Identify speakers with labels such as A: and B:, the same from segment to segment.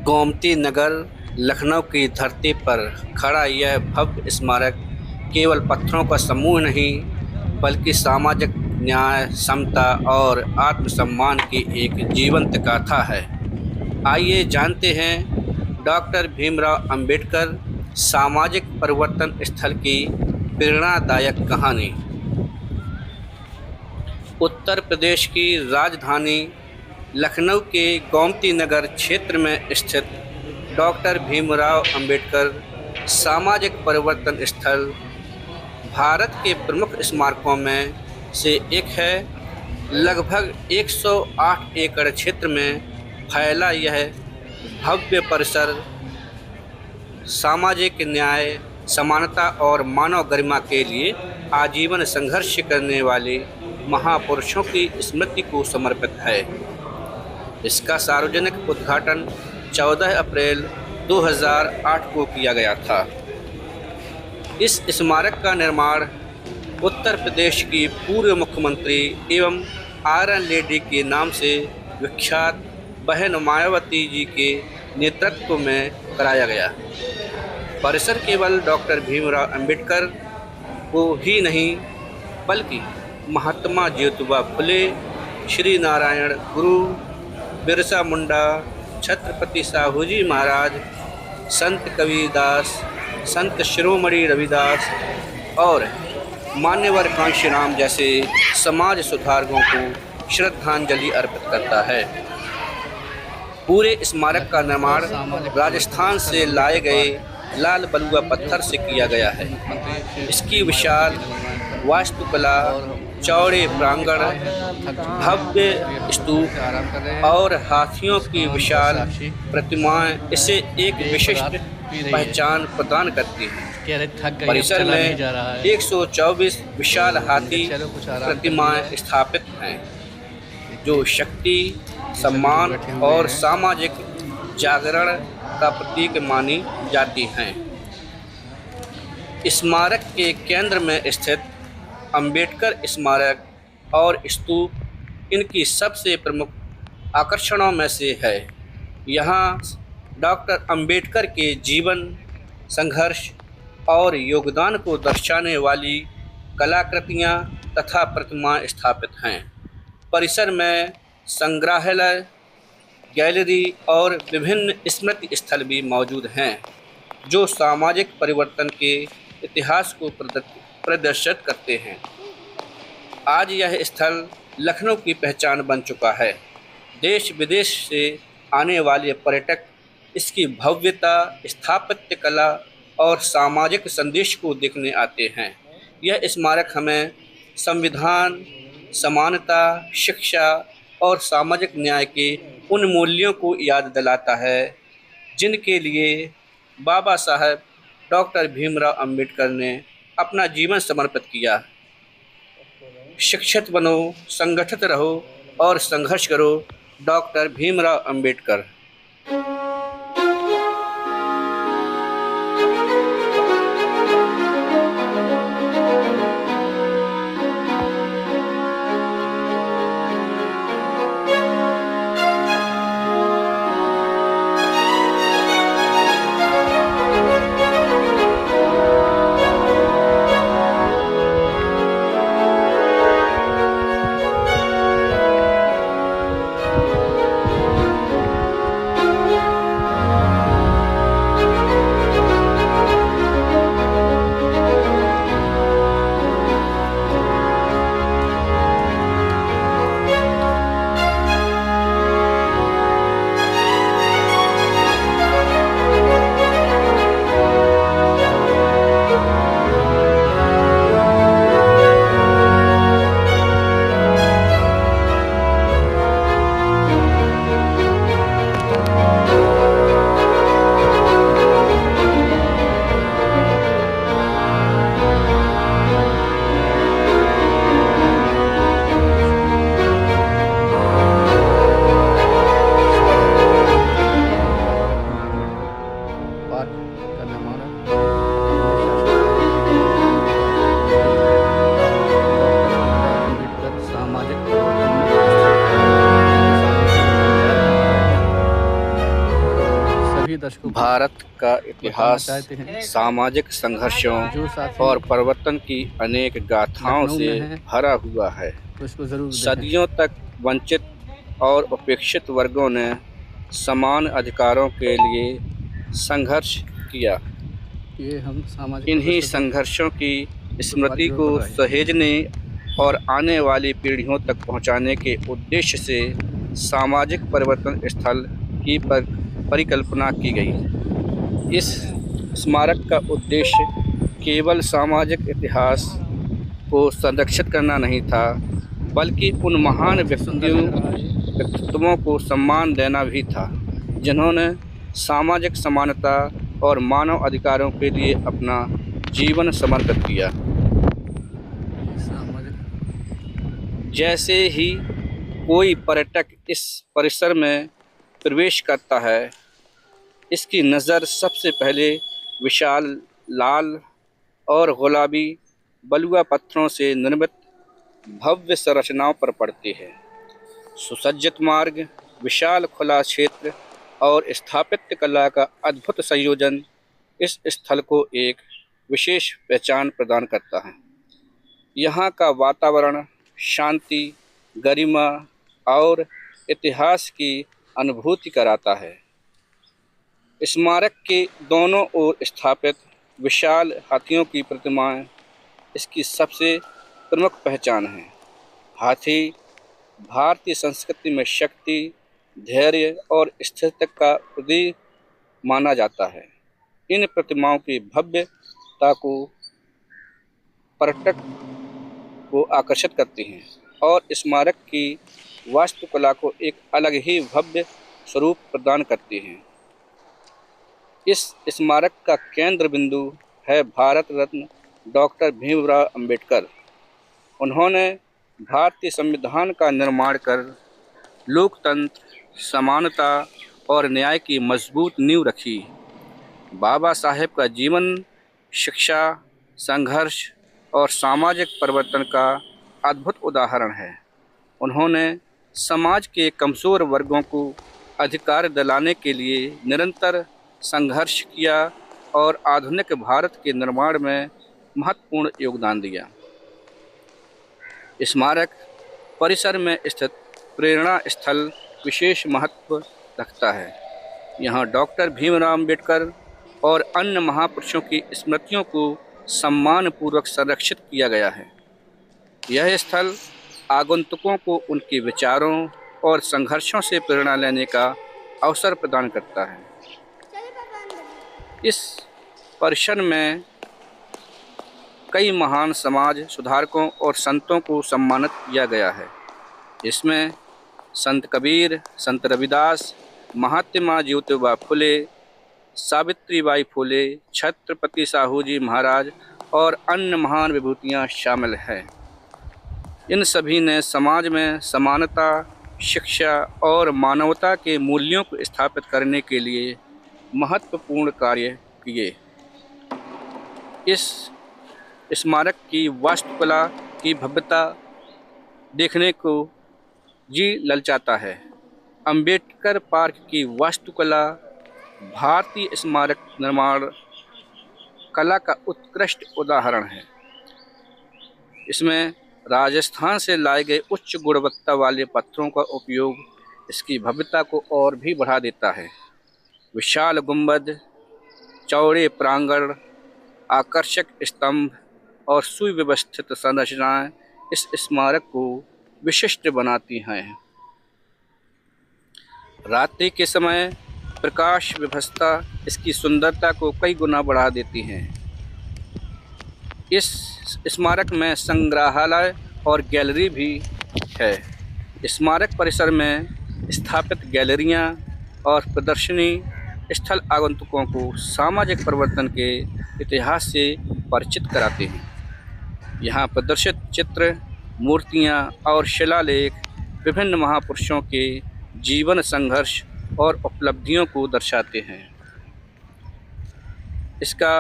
A: गोमती नगर लखनऊ की धरती पर खड़ा यह भव्य स्मारक केवल पत्थरों का समूह नहीं, बल्कि सामाजिक न्याय, समता और आत्मसम्मान की एक जीवंत गाथा है। आइए जानते हैं डॉक्टर भीमराव अंबेडकर सामाजिक परिवर्तन स्थल की प्रेरणादायक कहानी। उत्तर प्रदेश की राजधानी लखनऊ के गोमती नगर क्षेत्र में स्थित डॉक्टर भीमराव अंबेडकर सामाजिक परिवर्तन स्थल भारत के प्रमुख स्मारकों में से एक है। लगभग 108 एकड़ क्षेत्र में फैला यह भव्य परिसर सामाजिक न्याय, समानता और मानव गरिमा के लिए आजीवन संघर्ष करने वाले महापुरुषों की स्मृति को समर्पित है। इसका सार्वजनिक उद्घाटन 14 अप्रैल 2008 को किया गया था। इस स्मारक का निर्माण उत्तर प्रदेश की पूर्व मुख्यमंत्री एवं आयरन लेडी के नाम से विख्यात बहन मायावती जी के नेतृत्व में कराया गया। परिसर केवल डॉक्टर भीमराव अंबेडकर को ही नहीं, बल्कि महात्मा ज्योतिबा फुले, श्री नारायण गुरु, बिरसा मुंडा, छत्रपति साहूजी महाराज, संत कबीरदास, संत शिरोमणि रविदास और मान्यवर कांशीराम जैसे समाज सुधारकों को श्रद्धांजलि अर्पित करता है। पूरे स्मारक का निर्माण राजस्थान से लाए गए लाल बलुआ पत्थर से किया गया है। इसकी विशाल वास्तुकला, चौड़े प्रांगण, भव्य स्तूप और हाथियों की विशाल प्रतिमाएं इसे एक विशिष्ट पहचान प्रदान करती हैं। परिसर में 124 विशाल हाथी प्रतिमाएं स्थापित हैं, जो शक्ति, सम्मान और सामाजिक जागरण का प्रतीक मानी जाती हैं। स्मारक के केंद्र में स्थित अंबेडकर स्मारक और स्तूप इनकी सबसे प्रमुख आकर्षणों में से है। यहाँ डॉक्टर अंबेडकर के जीवन, संघर्ष और योगदान को दर्शाने वाली कलाकृतियाँ तथा प्रतिमाएं स्थापित हैं। परिसर में संग्रहालय, गैलरी और विभिन्न स्मृति स्थल भी मौजूद हैं, जो सामाजिक परिवर्तन के इतिहास को प्रदर्शित करते हैं। आज यह स्थल लखनऊ की पहचान बन चुका है। देश विदेश से आने वाले पर्यटक इसकी भव्यता, स्थापत्य कला और सामाजिक संदेश को देखने आते हैं। यह स्मारक हमें संविधान, समानता, शिक्षा और सामाजिक न्याय के उन मूल्यों को याद दिलाता है, जिनके लिए बाबा साहब डॉक्टर भीमराव अंबेडकर ने अपना जीवन समर्पित किया। शिक्षित बनो, संगठित रहो और संघर्ष करो। डॉक्टर भीमराव अंबेडकर।
B: दर्शकों को
A: भारत का
B: बताना
A: इतिहास
B: चाहते हैं।
A: सामाजिक संघर्षों
B: जो साथी
A: और परिवर्तन की अनेक गाथाओं
B: लखनऊ
A: से
B: में है
A: भरा हुआ है।
B: तो इसको ज़रूर देखें।
A: सदियों तक वंचित और उपेक्षित वर्गों ने समान अधिकारों के लिए संघर्ष किया।
B: ये हम सामाजिक
A: इन्हीं
B: परिवर्तन
A: संघर्षों की
B: गुरुद्वारे
A: स्मृति
B: की ओर
A: को
B: बढ़ रहे हैं।
A: सहेजने और आने वाली पीढ़ियों तक पहुंचाने के उद्देश्य से सामाजिक परिवर्तन स्थल की परिकल्पना की गई। इस स्मारक का उद्देश्य केवल सामाजिक इतिहास को संरक्षित करना नहीं था, बल्कि उन महान
B: सुंदर लग रहा है ये।
A: व्यक्तित्वों को सम्मान देना भी था, जिन्होंने सामाजिक समानता और मानव अधिकारों के लिए अपना जीवन समर्पित किया।
B: सामाजिक
A: जैसे ही कोई पर्यटक इस परिसर में प्रवेश करता है, इसकी नज़र सबसे पहले विशाल लाल और गुलाबी बलुआ पत्थरों से निर्मित भव्य संरचनाओं पर पड़ती है। सुसज्जित मार्ग, विशाल खुला क्षेत्र और स्थापत्य कला का अद्भुत संयोजन इस स्थल को एक विशेष पहचान प्रदान करता है। यहाँ का वातावरण शांति, गरिमा और इतिहास की अनुभूति कराता है। स्मारक के दोनों ओर स्थापित विशाल हाथियों की प्रतिमाएं इसकी सबसे प्रमुख पहचान है। हाथी भारतीय संस्कृति में शक्ति, धैर्य और स्थिरता का प्रतीक माना जाता है। इन प्रतिमाओं की भव्यता को पर्यटक को आकर्षित करती हैं और स्मारक की वास्तुकला को एक अलग ही भव्य स्वरूप प्रदान करती हैं। इस स्मारक का केंद्र बिंदु है भारत रत्न डॉक्टर भीमराव अंबेडकर। उन्होंने भारतीय संविधान का निर्माण कर लोकतंत्र, समानता और न्याय की मजबूत नींव रखी। बाबा साहेब का जीवन शिक्षा, संघर्ष और सामाजिक परिवर्तन का अद्भुत उदाहरण है। उन्होंने समाज के कमज़ोर वर्गों को अधिकार दिलाने के लिए निरंतर संघर्ष किया और आधुनिक भारत के निर्माण में महत्वपूर्ण योगदान दिया। स्मारक परिसर में स्थित प्रेरणा स्थल विशेष महत्व रखता है। यहाँ डॉक्टर भीमराव अंबेडकर और अन्य महापुरुषों की स्मृतियों को सम्मानपूर्वक संरक्षित किया गया है। यह स्थल आगंतुकों को उनके विचारों और संघर्षों से प्रेरणा लेने का अवसर प्रदान करता है। इस परिसर में कई महान समाज सुधारकों और संतों को सम्मानित किया गया है। इसमें संत कबीर, संत रविदास, महात्मा ज्योतिबा फुले, सावित्रीबाई फुले, छत्रपति साहू जी महाराज और अन्य महान विभूतियाँ शामिल हैं। इन सभी ने समाज में समानता, शिक्षा और मानवता के मूल्यों को स्थापित करने के लिए महत्वपूर्ण कार्य किए। इस स्मारक की वास्तुकला की भव्यता देखने को जी ललचाता है। अंबेडकर पार्क की वास्तुकला भारतीय स्मारक निर्माण कला का उत्कृष्ट उदाहरण है। इसमें राजस्थान से लाए गए उच्च गुणवत्ता वाले पत्थरों का उपयोग इसकी भव्यता को और भी बढ़ा देता है। विशाल गुंबद, चौड़े प्रांगण, आकर्षक स्तंभ और सुव्यवस्थित संरचनाएं इस स्मारक को विशिष्ट बनाती हैं। रात्रि के समय प्रकाश व्यवस्था इसकी सुंदरता को कई गुना बढ़ा देती हैं। इस स्मारक में संग्रहालय और गैलरी भी है। स्मारक परिसर में स्थापित गैलरियां और प्रदर्शनी स्थल आगंतुकों को सामाजिक परिवर्तन के इतिहास से परिचित कराते हैं। यहाँ प्रदर्शित चित्र, मूर्तियाँ और शिलालेख विभिन्न महापुरुषों के जीवन, संघर्ष और उपलब्धियों को दर्शाते हैं। इसका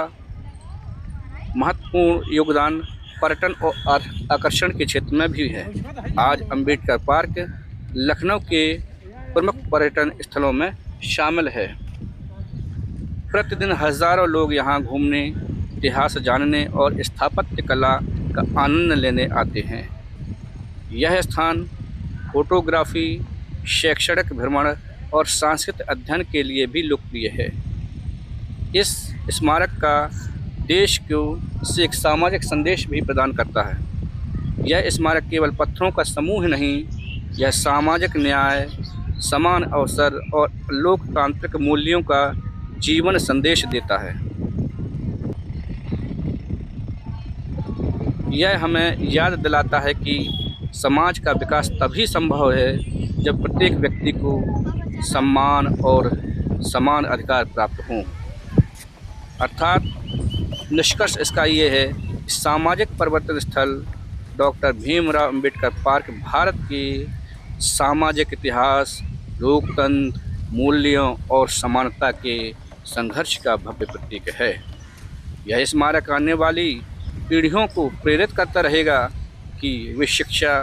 A: महत्वपूर्ण योगदान पर्यटन और आकर्षण के क्षेत्र में भी है। आज अंबेडकर पार्क लखनऊ के प्रमुख पर्यटन स्थलों में शामिल है। प्रतिदिन हज़ारों लोग यहाँ घूमने, इतिहास जानने और स्थापत्य कला का आनंद लेने आते हैं। यह स्थान फोटोग्राफी, शैक्षणिक भ्रमण और सांस्कृतिक अध्ययन के लिए भी लोकप्रिय है। इस स्मारक का देश को से एक सामाजिक संदेश भी प्रदान करता है। यह स्मारक केवल पत्थरों का समूह नहीं, यह सामाजिक न्याय, समान अवसर और लोकतांत्रिक मूल्यों का जीवन संदेश देता है। यह हमें याद दिलाता है कि समाज का विकास तभी संभव है जब प्रत्येक व्यक्ति को सम्मान और समान अधिकार प्राप्त हों। अर्थात निष्कर्ष इसका ये है कि सामाजिक परिवर्तन स्थल डॉक्टर भीमराव अंबेडकर पार्क भारत के सामाजिक इतिहास, लोकतंत्र, मूल्यों और समानता के संघर्ष का भव्य प्रतीक है। यह स्मारक आने वाली पीढ़ियों को प्रेरित करता रहेगा कि वे शिक्षा,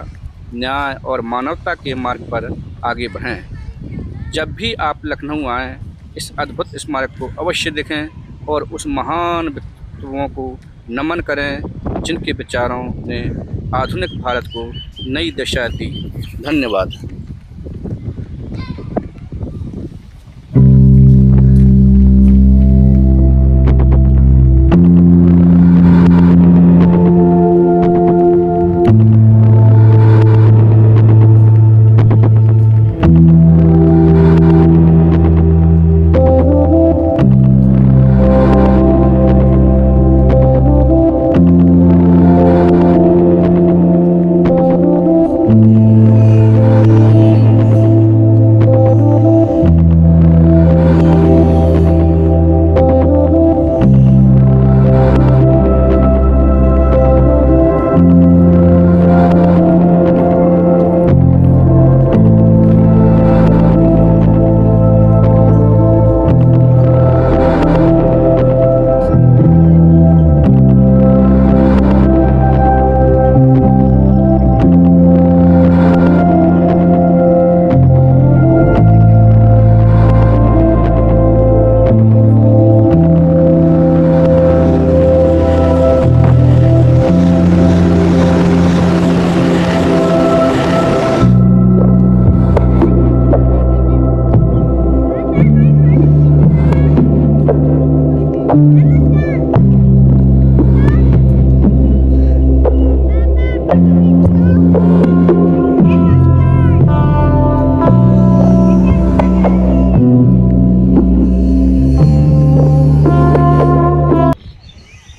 A: न्याय और मानवता के मार्ग पर आगे बढ़ें। जब भी आप लखनऊ आएँ, इस अद्भुत स्मारक को अवश्य देखें और उस महान व्यक्तित्वों को नमन करें जिनके विचारों ने आधुनिक भारत को नई दिशा दी। धन्यवाद।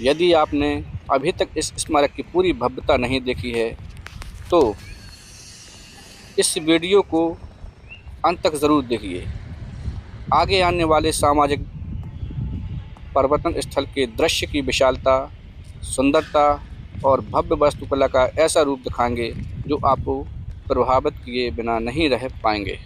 A: यदि आपने अभी तक इस स्मारक की पूरी भव्यता नहीं देखी है तो इस वीडियो को अंत तक ज़रूर देखिए। आगे आने वाले सामाजिक परिवर्तन स्थल के दृश्य की विशालता, सुंदरता और भव्य वास्तुकला का ऐसा रूप दिखाएंगे जो आपको प्रभावित किए बिना नहीं रह पाएंगे।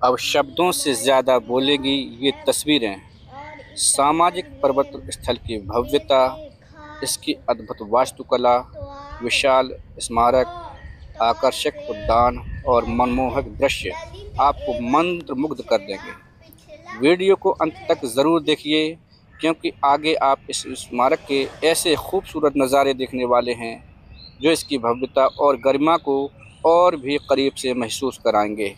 A: अब शब्दों से ज़्यादा बोलेगी ये तस्वीरें। सामाजिक परिवर्तन स्थल की भव्यता, इसकी अद्भुत वास्तुकला, विशाल स्मारक आकर्षक उद्यान और मनमोहक दृश्य आपको मंत्रमुग्ध कर देंगे। वीडियो को अंत तक ज़रूर देखिए, क्योंकि आगे आप इस स्मारक के ऐसे खूबसूरत नज़ारे देखने वाले हैं जो इसकी भव्यता और गरिमा को और भी करीब से महसूस कराएंगे।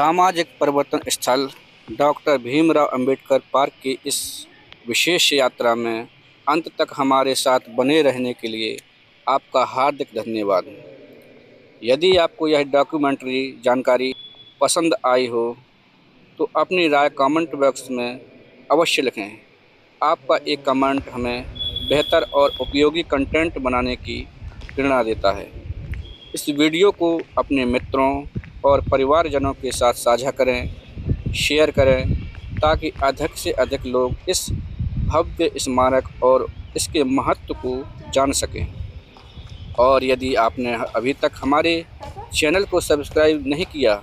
A: सामाजिक परिवर्तन स्थल डॉक्टर भीमराव अंबेडकर पार्क की इस विशेष यात्रा में अंत तक हमारे साथ बने रहने के लिए आपका हार्दिक धन्यवाद। यदि आपको यह डॉक्यूमेंट्री जानकारी पसंद आई हो तो अपनी राय कमेंट बॉक्स में अवश्य लिखें। आपका एक कमेंट हमें बेहतर और उपयोगी कंटेंट बनाने की प्रेरणा देता है। इस वीडियो को अपने मित्रों और परिवारजनों के साथ साझा करें, शेयर करें, ताकि अधिक से अधिक लोग इस भव्य स्मारक और इसके महत्व को जान सकें। और यदि आपने अभी तक हमारे चैनल को सब्सक्राइब नहीं किया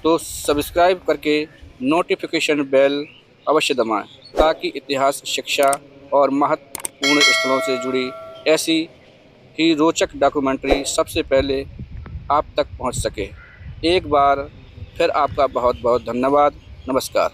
A: तो सब्सक्राइब करके नोटिफिकेशन बेल अवश्य दबाएं, ताकि इतिहास, शिक्षा और महत्वपूर्ण स्थलों से जुड़ी ऐसी ही रोचक डॉक्यूमेंट्री सबसे पहले आप तक पहुंच सके। एक बार फिर आपका बहुत बहुत धन्यवाद। नमस्कार।